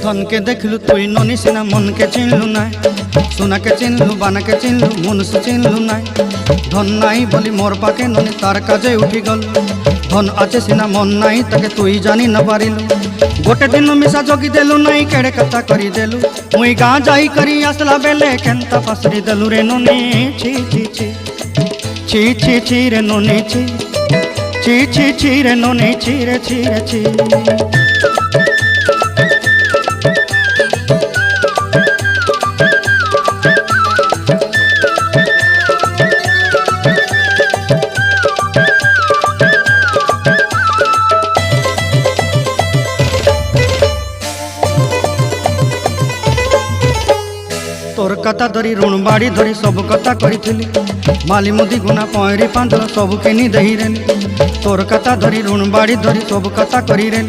धन के देखलु तुई ननी सिना मन के चिन्हलु ना सोना के चिन्हलु बाना के चिन्हलु मनुष्य चिन्हलु ना धन नाई बोली मोर पाके ननी तार काजे उठी गल धन आचे सिना मन नाई ताके तुई जानी न पारिलु गोटे दिन मिसा जगी देलु नाई केड़े कथा करी देलु मुई गाँ जाई करी आसला बेले केंता फासरी देलु रे ननी छी छी छी छी छी छी रे ननी छी छी छी छी रे ननी छी रे छी रे छी। तोर कथा धरी ऋण बाड़ी धरी सब कथा करी माली मुदी गुना पहरी पांदर सब किनी दही रेली तोर कथा धरी ऋण बाड़ी धरी सब कथा करी रेली